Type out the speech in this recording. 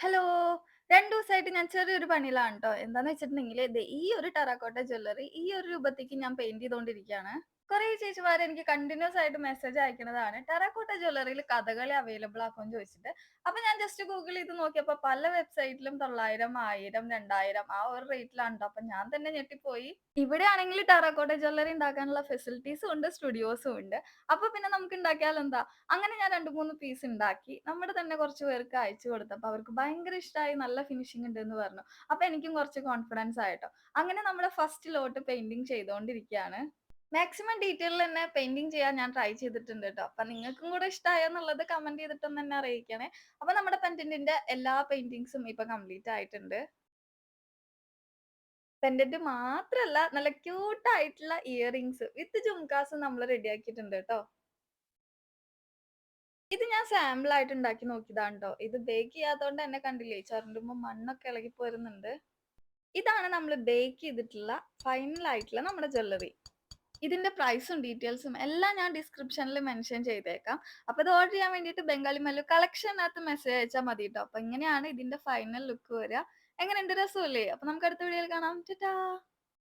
Hello. 2 ദിവസായിട്ട് ഞാൻ ചെറിയൊരു പണിയിലാണ് ട്ടോ. എന്താന്ന് വെച്ചിട്ടുണ്ടെങ്കില് ദേ ഈ ഒരു ടെറാക്കോട്ട ജ്വല്ലറി ഈ ഒരു രൂപത്തേക്ക് ഞാൻ പെയിന്റ് ചെയ്തോണ്ടിരിക്കാണ്. കുറേ ചേച്ചിമാര് എനിക്ക് കണ്ടിന്യൂസ് ആയിട്ട് മെസ്സേജ് അയക്കുന്നതാണ്. ടെറാക്കോട്ട ജ്വല്ലറിയിൽ കഥകളി അവൈലബിൾ ആക്കോന്ന് ചോദിച്ചിട്ട്. അപ്പൊ ഞാൻ ജസ്റ്റ് ഗൂഗിൾ ചെയ്ത് നോക്കിയപ്പോ പല വെബ്സൈറ്റിലും 900, 1000, 2000 ആ ഒരു റേറ്റിലാണ് ട്ടോ. അപ്പൊ ഞാൻ തന്നെ ഞെട്ടിപ്പോയി. ഇവിടെയാണെങ്കിൽ ടെറാക്കോട്ട ജ്വല്ലറി ഉണ്ടാക്കാനുള്ള ഫെസിലിറ്റീസും ഉണ്ട്, സ്റ്റുഡിയോസും ഉണ്ട്. അപ്പൊ പിന്നെ നമുക്ക് ഉണ്ടാക്കിയാലെന്താ? അങ്ങനെ ഞാൻ 2, 3 പീസ് ഉണ്ടാക്കി. നമ്മുടെ തന്നെ കുറച്ച് പേർക്ക് അയച്ചു കൊടുത്തപ്പോ അവർക്ക് ഭയങ്കര ഇഷ്ടായി. നല്ല ഫിനിഷിംഗ് ഉണ്ടെന്ന് പറഞ്ഞു. അപ്പൊ എനിക്കും കുറച്ച് കോൺഫിഡൻസ് ആയിട്ടോ. അങ്ങനെ നമ്മുടെ ഫസ്റ്റ് ലോട്ട് പെയിന്റിംഗ് ചെയ്തോണ്ടിരിക്കയാണ്. മാക്സിമം ഡീറ്റെയിലിൽ തന്നെ പെയിന്റിംഗ് ചെയ്യാൻ ഞാൻ ട്രൈ ചെയ്തിട്ടുണ്ട് ട്ടോ. അപ്പൊ നിങ്ങൾക്കും കൂടെ ഇഷ്ടായോ എന്നുള്ളത് കമന്റ് ചെയ്തിട്ടൊന്ന് എന്നെ അറിയിക്കണേ. അപ്പൊ നമ്മുടെ പെൻഡന്റിന്റെ എല്ലാ പെയിന്റിംഗ്സും ഇപ്പൊ കംപ്ലീറ്റ് ആയിട്ടുണ്ട്. പെൻഡന്റ് മാത്രല്ല നല്ല ക്യൂട്ട് ആയിട്ടുള്ള ഇയറിംഗ്സ് വിത്ത് ജുംകാസും നമ്മൾ റെഡിയാക്കിയിട്ടുണ്ട് ട്ടോ. ഇത് ഞാൻ സാമ്പിൾ ആയിട്ട് ഉണ്ടാക്കി നോക്കിയതാണ് ട്ടോ. ഇത് ബേക്ക് ചെയ്യാത്തോണ്ട് തന്നെ കണ്ടില്ലേ ചുരണ്ടുമ്പോ മണ്ണൊക്കെ ഇളകി പോരുന്നുണ്ട്. ഇതാണ് നമ്മൾ ബേക്ക് ചെയ്തിട്ടുള്ള ഫൈനൽ ആയിട്ടുള്ള നമ്മുടെ ജ്വല്ലറി. ഇതിന്റെ പ്രൈസും ഡീറ്റെയിൽസും എല്ലാം ഞാൻ ഡിസ്ക്രിപ്ഷനിൽ മെൻഷൻ ചെയ്തേക്കാം. അപ്പൊ ഇത് ഓർഡർ ചെയ്യാൻ വേണ്ടിയിട്ട് ബംഗാളി മല്ലു കളക്ഷനകത്ത് മെസ്സേജ് അയച്ചാൽ മതി ട്ടോ. അപ്പൊ ഇങ്ങനെയാണ് ഇതിന്റെ ഫൈനൽ ലുക്ക് വരിക. എങ്ങനെയുണ്ട്, രസമല്ലേ? അപ്പൊ നമുക്ക് അടുത്ത വീഡിയോയിൽ കാണാം. ടാറ്റാ.